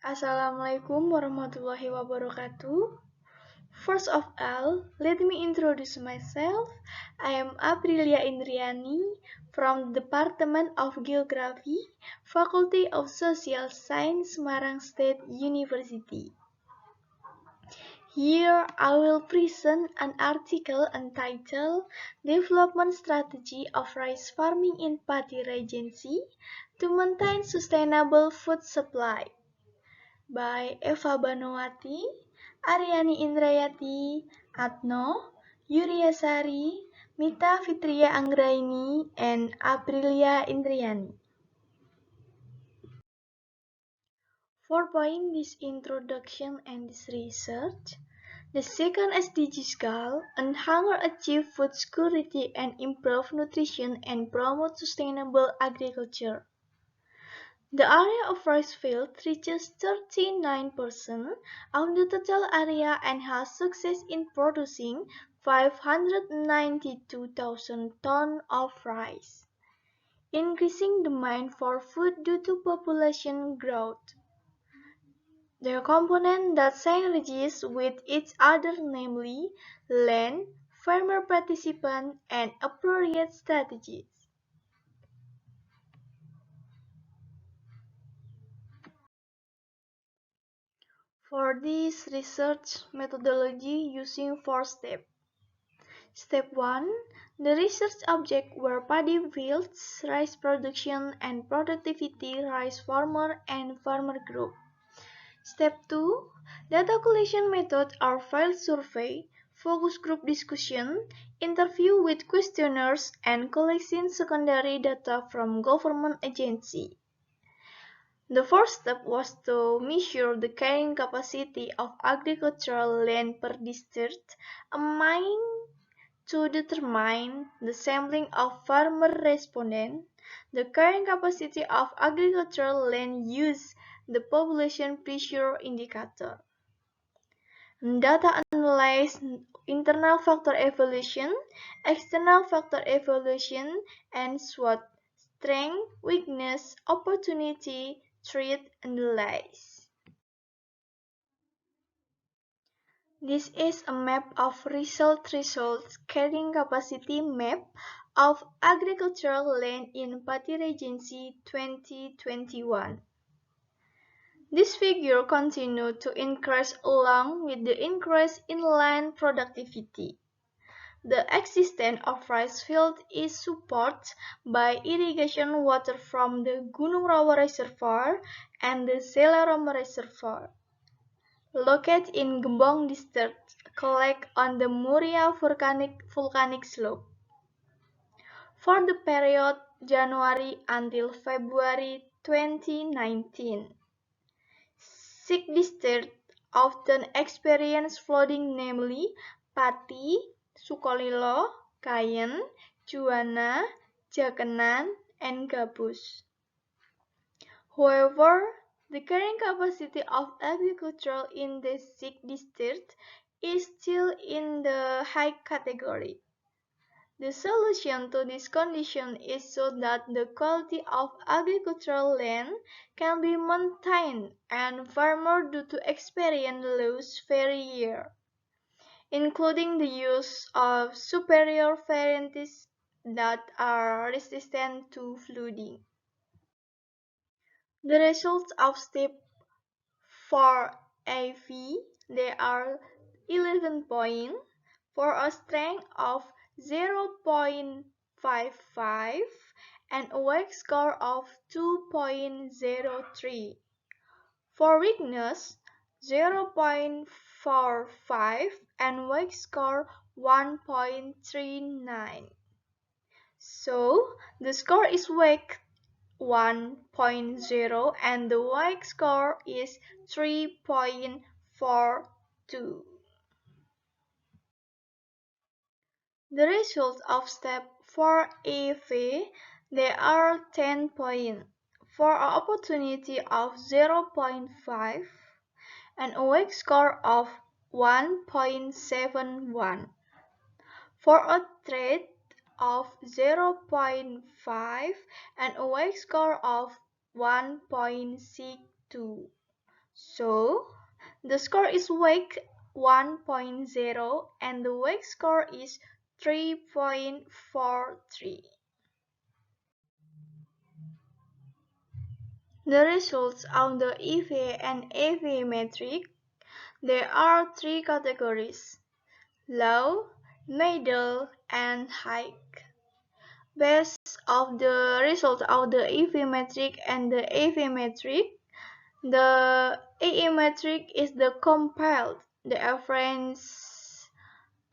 Assalamualaikum warahmatullahi wabarakatuh. First of all, let me introduce myself. I am Aprilia Indriyani from the Department of Geography, Faculty of Social Science, Semarang State University. Here I will present an article entitled Development Strategy of Rice Farming in Pati Regency to Maintain Sustainable Food Supply by Eva Banowati, Ariyani Indrayati, Atno, Yuria Sari, Mitha Fitria Anggraini, and Aprilia Indriyani. For this introduction and this research, the second SDG's goal and hunger achieve food security and improve nutrition and promote sustainable agriculture. The area of rice field reaches 39% of the total area and has success in producing 592,000 tons of rice, increasing demand for food due to population growth. The components that synergize with each other, namely land, farmer participant, and appropriate strategies. For this research methodology using 4 steps. Step 1. The research object were paddy fields, rice production and productivity, rice farmer and farmer group. Step 2. Data collection method are field survey, focus group discussion, interview with questionnaires, and collecting secondary data from government agency. The first step was to measure the carrying capacity of agricultural land per district, aiming to determine the sampling of farmer respondents, the carrying capacity of agricultural land use, the population pressure indicator. Data analysis, internal factor evaluation, external factor evaluation, and SWOT, strength, weakness, opportunity, threat analysis. This is a map of results carrying capacity map of agricultural land in Pati Regency 2021. This figure continued to increase along with the increase in land productivity. The existence of rice field is supported by irrigation water from the Gunung Rawa Reservoir and the Selarong Reservoir, located in Gembong District, collect on the Muria volcanic slope. For the period January until February 2019, 6 districts often experience flooding, namely Pati, Sukolilo, Kayen, Juwana, Jakenan, and Gabus. However, the carrying capacity of agriculture in the 6 districts is still in the high category. The solution to this condition is so that the quality of agricultural land can be maintained and farmers do to experience loss every year, including the use of superior varieties that are resistant to flooding. The results of step 4AV, they are 11 points for a strength of 0.55 and a weak score of 2.03. For weakness, 0.45 and weak score 1.39. So, the score is weak 1.0 and the weak score is 3.42. The results of step 4AV, they are 10 points for an opportunity of 0.5 and a weak score of 1.71. For a threat of 0.5 and a weak score of 1.62. So, the score is weak 1.0 and the weak score is 3.43. The results of the EV and AV metric, there are three categories: low, middle, and high. Based of the results of the EV metric and the AV metric, the AE metric is the compiled. The average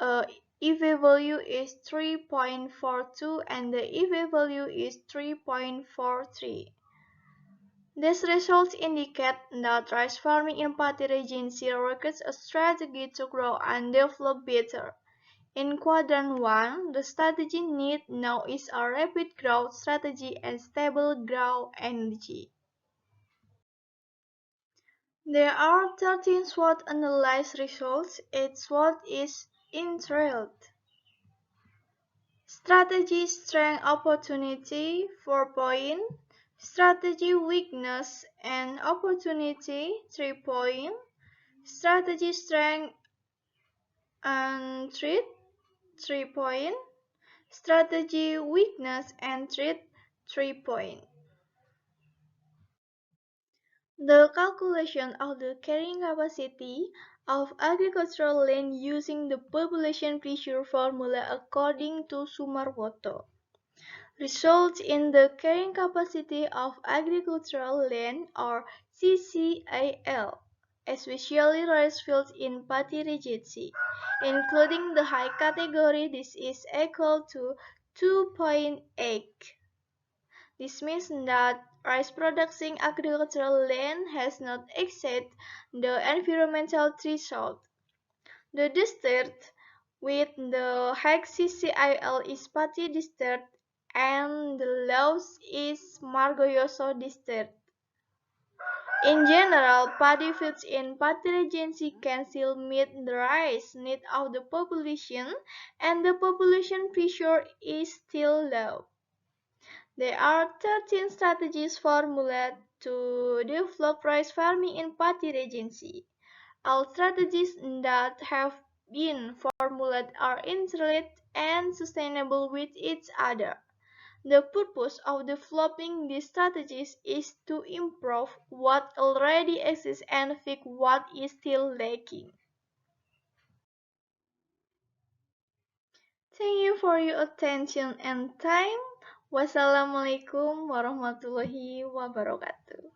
EV value is 3.42 and the EV value is 3.43. These results indicate that rice farming in Pati Regency requires a strategy to grow and develop better. In Quadrant 1, the strategy need now is a rapid growth strategy and stable growth energy. There are 13 SWOT analysis results. Each SWOT is entitled Strategy Strength Opportunity 4 point, Strategy Weakness and Opportunity 3 point, Strategy Strength and Threat 3 point, Strategy Weakness and Threat 3 point. The calculation of the carrying capacity of agricultural land using the population pressure formula according to Sumarwoto results in the carrying capacity of agricultural land or CCAL, especially rice fields in Pati Regency. Including the high category, this is equal to 2.8. This means that rice producing agricultural land has not exceeded the environmental threshold. The district with the high CCIL is Pati district and the lowest is Margoyoso district. In general, paddy fields in Pati Regency can still meet the rice need of the population and the population pressure is still low. There are 13 strategies formulated to develop rice farming in Pati Regency. All strategies that have been formulated are interrelated and sustainable with each other. The purpose of developing these strategies is to improve what already exists and fix what is still lacking. Thank you for your attention and time. Wassalamualaikum warahmatullahi wabarakatuh.